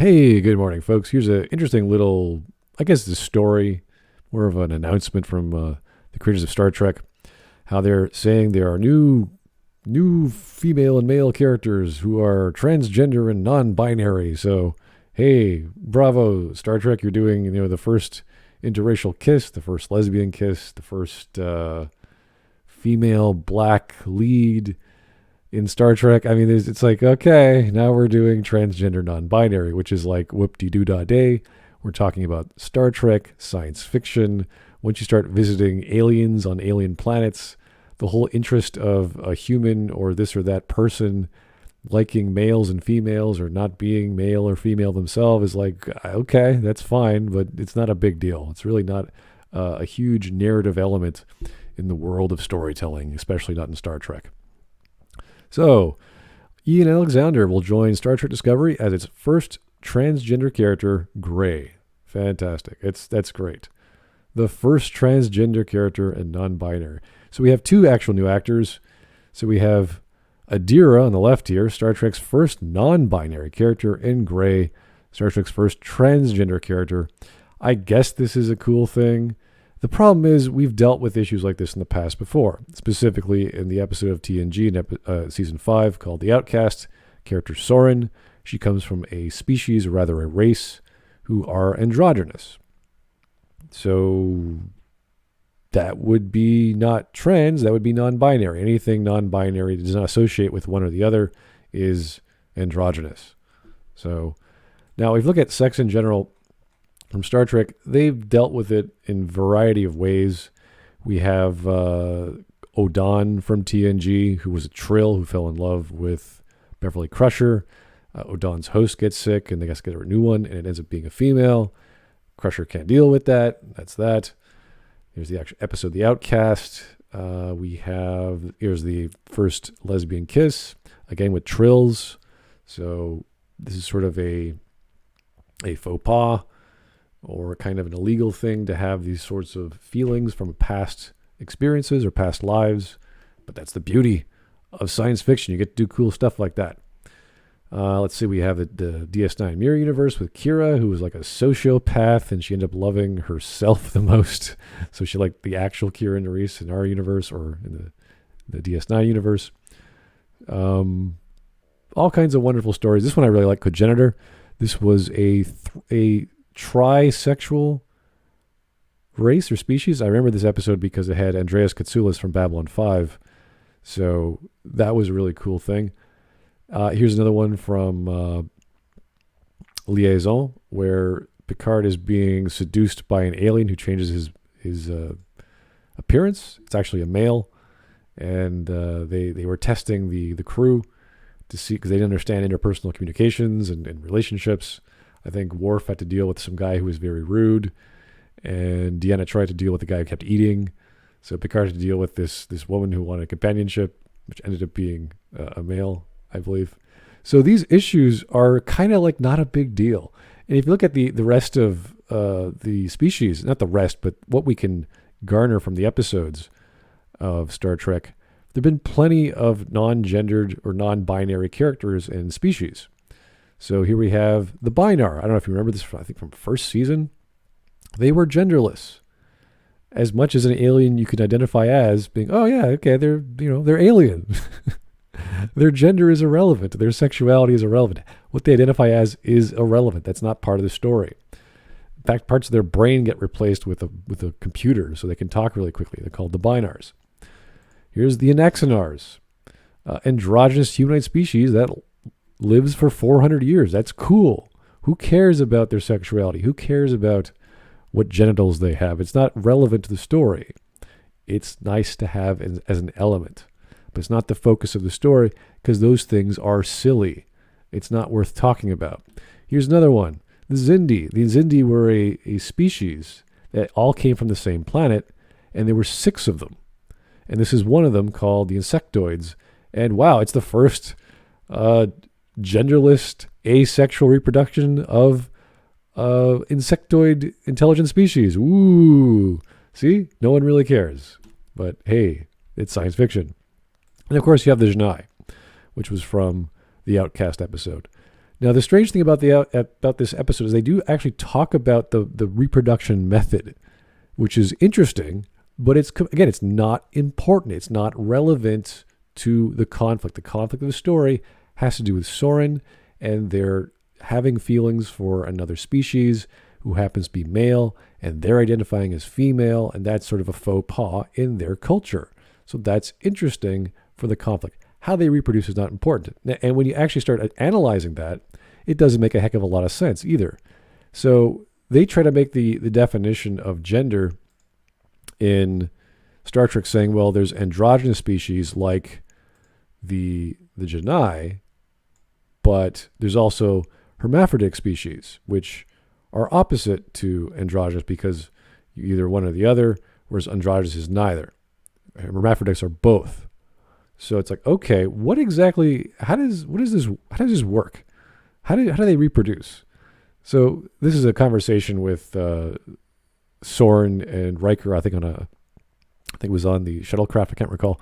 Hey, good morning, folks. Here's an interesting little, I guess, the story, more of an announcement from the creators of Star Trek, how they're saying there are new female and male characters who are transgender and non-binary. So, hey, bravo, Star Trek! You're doing, the first interracial kiss, the first lesbian kiss, the first female black lead in Star Trek. I mean, it's like, okay, now we're doing transgender non-binary, which is like whoop-de-doo-dah-day. We're talking about Star Trek, science fiction. Once you start visiting aliens on alien planets, the whole interest of a human or this or that person liking males and females or not being male or female themselves is like, okay, that's fine, but it's not a big deal. It's really not a huge narrative element in the world of storytelling, especially not in Star Trek. So, Ian Alexander will join Star Trek Discovery as its first transgender character, Gray. Fantastic. That's great. The first transgender character and non-binary. So we have two actual new actors. So we have Adira on the left here, Star Trek's first non-binary character, and Gray, Star Trek's first transgender character. I guess this is a cool thing. The problem is we've dealt with issues like this in the past before, specifically in the episode of TNG in Season 5 called The Outcast, character Soren. She comes from a species, or rather a race, who are androgynous. So that would be not trans, that would be non-binary. Anything non-binary that does not associate with one or the other is androgynous. So now if you look at sex in general, from Star Trek, they've dealt with it in a variety of ways. We have Odan from TNG, who was a Trill who fell in love with Beverly Crusher. Odan's host gets sick, and they got to get a new one, and it ends up being a female. Crusher can't deal with that. That's that. Here's the actual episode, The Outcast. Here's the first lesbian kiss, again with Trills. So this is sort of a faux pas, or kind of an illegal thing to have these sorts of feelings from past experiences or past lives. But that's the beauty of science fiction. You get to do cool stuff like that. Let's see, we have the DS9 Mirror Universe with Kira, who was like a sociopath, and she ended up loving herself the most. So she liked the actual Kira Nerys in our universe, or in the DS9 universe. All kinds of wonderful stories. This one I really like, Cogenitor. This was a trisexual race or species. I remember this episode because it had Andreas Katsoulis from Babylon 5. So that was a really cool thing. Here's another one from Liaison, where Picard is being seduced by an alien who changes his appearance. It's actually a male. And they were testing the crew to see, because they didn't understand interpersonal communications and relationships. I think Worf had to deal with some guy who was very rude, and Deanna tried to deal with the guy who kept eating. So Picard had to deal with this woman who wanted companionship, which ended up being a male, I believe. So these issues are kind of like not a big deal. And if you look at the rest of the species, not the rest, but what we can garner from the episodes of Star Trek, there have been plenty of non-gendered or non-binary characters and species. So here we have the Binar. I don't know if you remember this, I think from first season. They were genderless. As much as an alien you could identify as being, oh yeah, okay, they're alien. Their gender is irrelevant. Their sexuality is irrelevant. What they identify as is irrelevant. That's not part of the story. In fact, parts of their brain get replaced with a computer so they can talk really quickly. They're called the Binars. Here's the Anaxinars, androgynous humanoid species that lives for 400 years. That's cool. Who cares about their sexuality? Who cares about what genitals they have? It's not relevant to the story. It's nice to have as an element, but it's not the focus of the story because those things are silly. It's not worth talking about. Here's another one. The Xindi. The Xindi were a species that all came from the same planet, and there were 6 of them. And this is one of them called the Insectoids. And wow, it's the first genderless asexual reproduction of insectoid intelligent species. Ooh, see, no one really cares, but hey, it's science fiction. And of course you have the Janai, which was from the Outcast episode. Now, the strange thing about about this episode is they do actually talk about the reproduction method, which is interesting, but it's not important. It's not relevant to the conflict. The conflict of the story has to do with Soren and their having feelings for another species who happens to be male, and they're identifying as female, and that's sort of a faux pas in their culture. So that's interesting for the conflict. How they reproduce is not important. And when you actually start analyzing that, it doesn't make a heck of a lot of sense either. So they try to make the definition of gender in Star Trek saying, well, there's androgynous species like the Genii, but there's also hermaphroditic species, which are opposite to androgynous because you're either one or the other, whereas androgynous is neither. Hermaphrodites are both. So it's like, okay, what exactly? How does this work? How do they reproduce? So this is a conversation with Soren and Riker. I think it was on the shuttlecraft. I can't recall.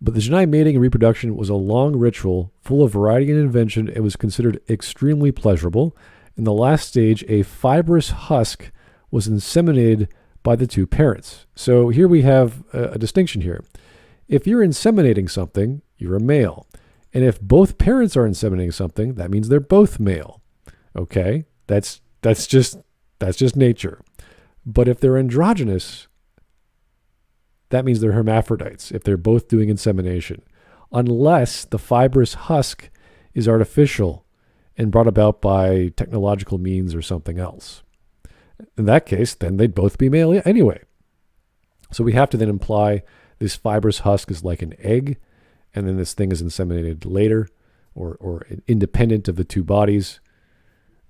But the Genii mating and reproduction was a long ritual full of variety and invention. It was considered extremely pleasurable. In the last stage, a fibrous husk was inseminated by the two parents. So here we have a distinction here. If you're inseminating something, you're a male. And if both parents are inseminating something, that means they're both male. Okay? That's just nature. But if they're androgynous, that means they're hermaphrodites if they're both doing insemination, unless the fibrous husk is artificial and brought about by technological means or something else. In that case, then they'd both be male anyway. So we have to then imply this fibrous husk is like an egg, and then this thing is inseminated later or independent of the two bodies.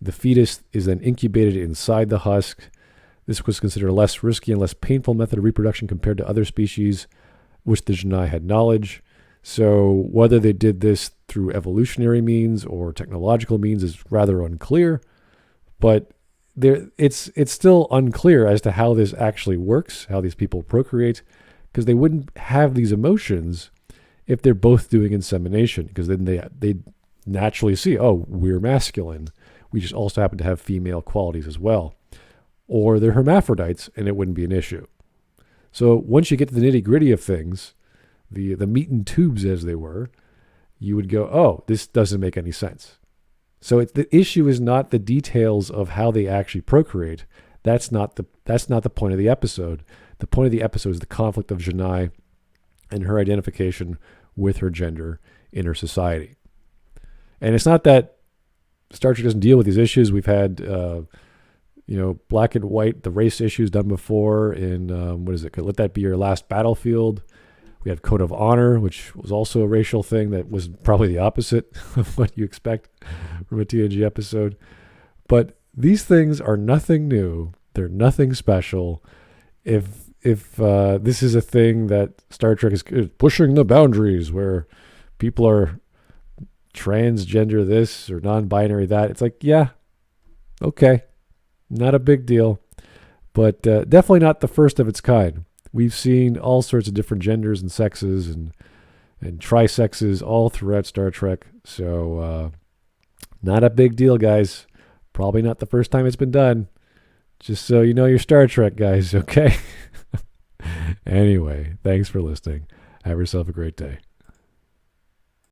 The fetus is then incubated inside the husk. This was considered a less risky and less painful method of reproduction compared to other species, which the Genii had knowledge. So whether they did this through evolutionary means or technological means is rather unclear, but it's still unclear as to how this actually works, how these people procreate, because they wouldn't have these emotions if they're both doing insemination, because then they naturally see, oh, we're masculine. We just also happen to have female qualities as well. Or they're hermaphrodites, and it wouldn't be an issue. So once you get to the nitty-gritty of things, the meat and tubes as they were, you would go, oh, this doesn't make any sense. So the issue is not the details of how they actually procreate. That's not the point of the episode. The point of the episode is the conflict of Genii and her identification with her gender in her society. And it's not that Star Trek doesn't deal with these issues. We've had black and white, the race issues done before in, Let That Be Your Last Battlefield. We had Code of Honor, which was also a racial thing that was probably the opposite of what you expect from a TNG episode. But these things are nothing new. They're nothing special. If this is a thing that Star Trek is pushing the boundaries where people are transgender this or non-binary that, it's like, yeah, okay. Not a big deal, but definitely not the first of its kind. We've seen all sorts of different genders and sexes and trisexes all throughout Star Trek. So not a big deal, guys. Probably not the first time it's been done. Just so you know your Star Trek, guys, okay? Anyway, thanks for listening. Have yourself a great day.